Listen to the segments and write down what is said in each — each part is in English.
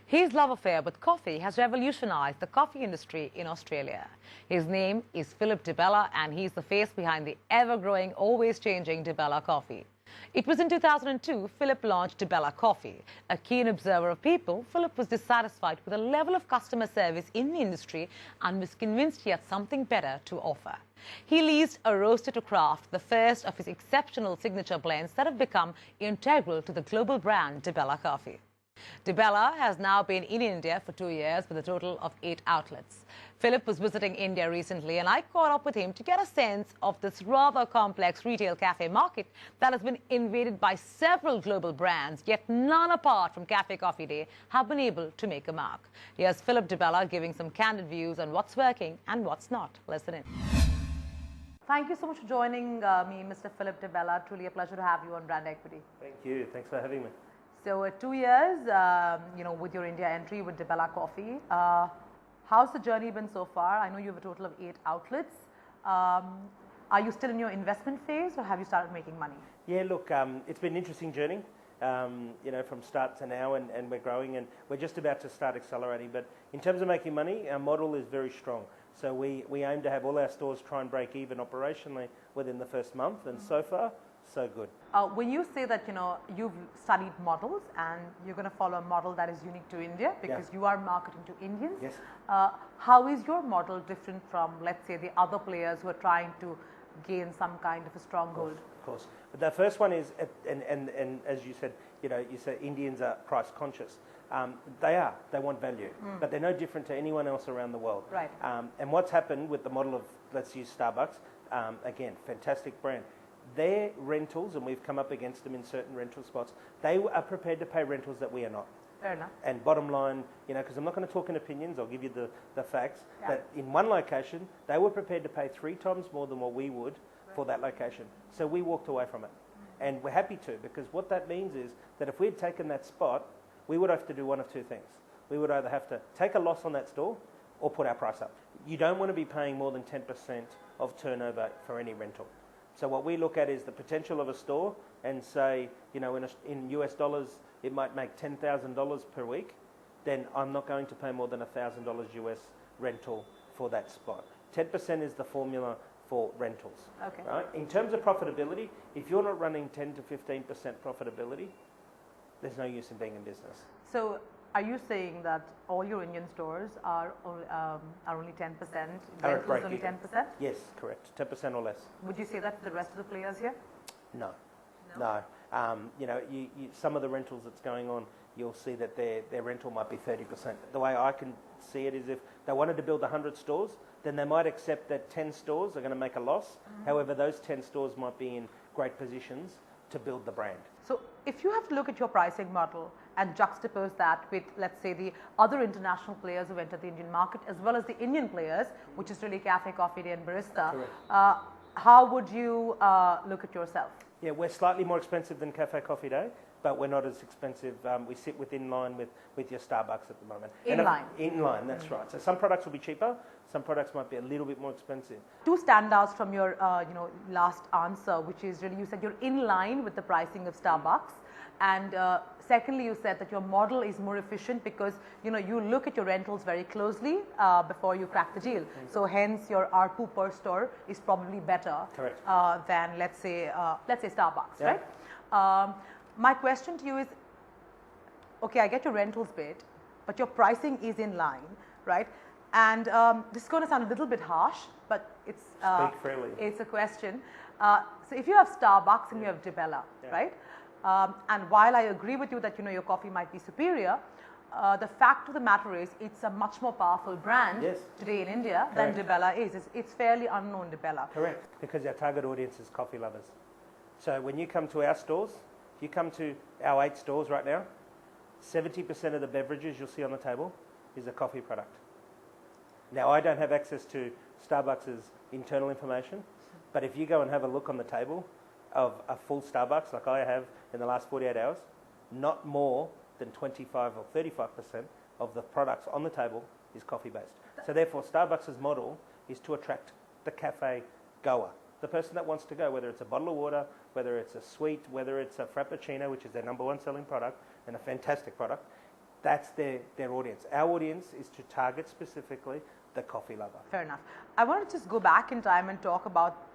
His love affair with coffee has revolutionized the coffee industry in Australia. His name is Phillip Di Bella, and he's the face behind the ever-growing, always-changing Di Bella coffee. It was in 2002 Phillip launched Di Bella Coffee. A keen observer of people, Phillip was dissatisfied with the level of customer service in the industry and was convinced he had something better to offer. He leased a roaster to craft the first of his exceptional signature blends that have become integral to the global brand Di Bella Coffee. Di Bella has now been in India for 2 years with a total of 8 outlets. Phillip was visiting India recently and I caught up with him to get a sense of this rather complex retail cafe market that has been invaded by several global brands, yet none apart from Cafe Coffee Day have been able to make a mark. Here's Phillip Di Bella giving some candid views on what's working and what's not. Listen in. Thank you so much for joining me, Mr. Phillip Di Bella. Truly a pleasure to have you on Brand Equity. Thank you. Thanks for having me. So 2 years, with your India entry with Di Bella Coffee, how's the journey been so far? I know you have a total of 8 outlets. Are you still in your investment phase, or have you started making money? Yeah, look, it's been an interesting journey, from start to now, and we're growing, and we're just about to start accelerating. But in terms of making money, our model is very strong. So we aim to have all our stores try and break even operationally within the first month, and so far, so good. When you say that, you've studied models and you're going to follow a model that is unique to India because you are marketing to Indians, yes. How is your model different from, let's say, the other players who are trying to gain some kind of a stronghold? Of course. But the first one is, and as you said, you said Indians are price conscious. They are. They want value, but they're no different to anyone else around the world. Right. And what's happened with the model of, let's use Starbucks, again, fantastic brand. Their rentals, and we've come up against them in certain rental spots, they are prepared to pay rentals that we are not. Fair enough. And bottom line, because I'm not going to talk in opinions, I'll give you the facts, that in one location, they were prepared to pay 3 times more than what we would for that location. So we walked away from it. And we're happy to, because what that means is that if we had taken that spot, we would have to do one of 2 things. We would either have to take a loss on that store or put our price up. You don't want to be paying more than 10% of turnover for any rental. So what we look at is the potential of a store and say, in US dollars, it might make $10,000 per week, then I'm not going to pay more than $1,000 US rental for that spot. 10% is the formula for rentals. Okay. Right? In terms of profitability, if you're not running 10 to 15% profitability, there's no use in being in business. So are you saying that all your Indian stores are only 10%? Rentals only 10%? Yes, correct. 10% or less. Would you say that to the rest of the players here? No. Some of the rentals that's going on, you'll see that their rental might be 30%. The way I can see it is if they wanted to build 100 stores, then they might accept that 10 stores are going to make a loss. However, those 10 stores might be in great positions to build the brand. So if you have to look at your pricing model and juxtapose that with, let's say, the other international players who entered the Indian market, as well as the Indian players, which is really Cafe Coffee Day and Barista, how would you look at yourself? Yeah, we're slightly more expensive than Cafe Coffee Day, but we're not as expensive. We sit within line with your Starbucks at the moment. In line? In line, that's right. So some products will be cheaper, some products might be a little bit more expensive. 2 standouts from your last answer, which is really, you said you're in line with the pricing of Starbucks. And secondly, you said that your model is more efficient because you look at your rentals very closely before you crack the deal. So hence your ARPU per store is probably better than let's say Starbucks, right? My question to you is, okay, I get your rentals bit, but your pricing is in line, right? And this is going to sound a little bit harsh, but it's Speak freely. It's a question. So if you have Starbucks and you have Di Bella, right? And while I agree with you that your coffee might be superior, the fact of the matter is it's a much more powerful brand today in India than Di Bella is. It's fairly unknown, Di Bella. Correct, because our target audience is coffee lovers. So when you come to our stores, if you come to our 8 stores right now, 70% of the beverages you'll see on the table is a coffee product. Now, I don't have access to Starbucks' internal information, but if you go and have a look on the table of a full Starbucks, like I have in the last 48 hours, not more than 25 or 35% of the products on the table is coffee-based. So therefore, Starbucks' model is to attract the cafe goer, the person that wants to go, whether it's a bottle of water, whether it's a sweet, whether it's a Frappuccino, which is their #1 selling product and a fantastic product, That's their audience. Our audience is to target specifically the coffee lover. Fair enough. I want to just go back in time and talk about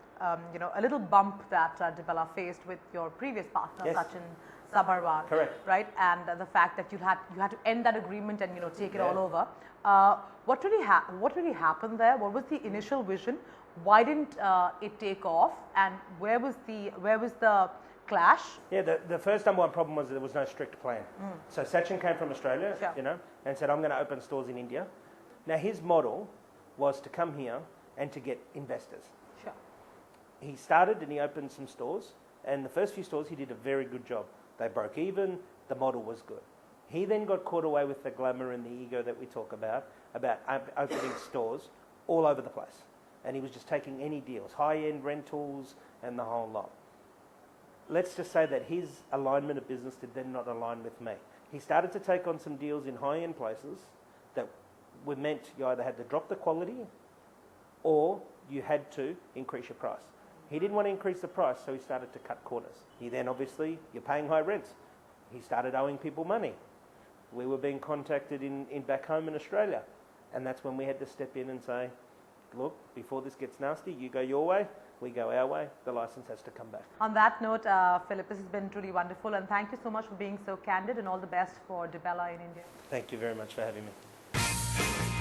you know, a little bump that Dibella faced with your previous partner, Yes. SACHIN SABHARWAL. Correct. Right, and the fact that you had to end that agreement and, you know, take it all over. What really happened there? What was the initial vision? Why didn't it take off? And where was the clash? Yeah, the first number one problem was there was no strict plan. So Sachin came from Australia, Sure. you know, and said, I'm going to open stores in India. Now his model was to come here and to get investors. Sure. He started and he opened some stores, and the first few stores he did a very good job. They broke even, the model was good. He then got caught away with the glamour and the ego that we talk about opening stores all over the place. And he was just taking any deals, high-end rentals and the whole lot. Let's just say that his alignment of business did then not align with me. He started to take on some deals in high-end places that were meant you either had to drop the quality or you had to increase your price. He didn't want to increase the price, so he started to cut corners. He then obviously, you're paying high rents. He started owing people money. We were being contacted in back home in Australia. And that's when we had to step in and say, look, before this gets nasty, you go your way, we go our way, the license has to come back. On that note, Philip, this has been truly wonderful, and thank you so much for being so candid, and all the best for Dibella in India. Thank you very much for having me.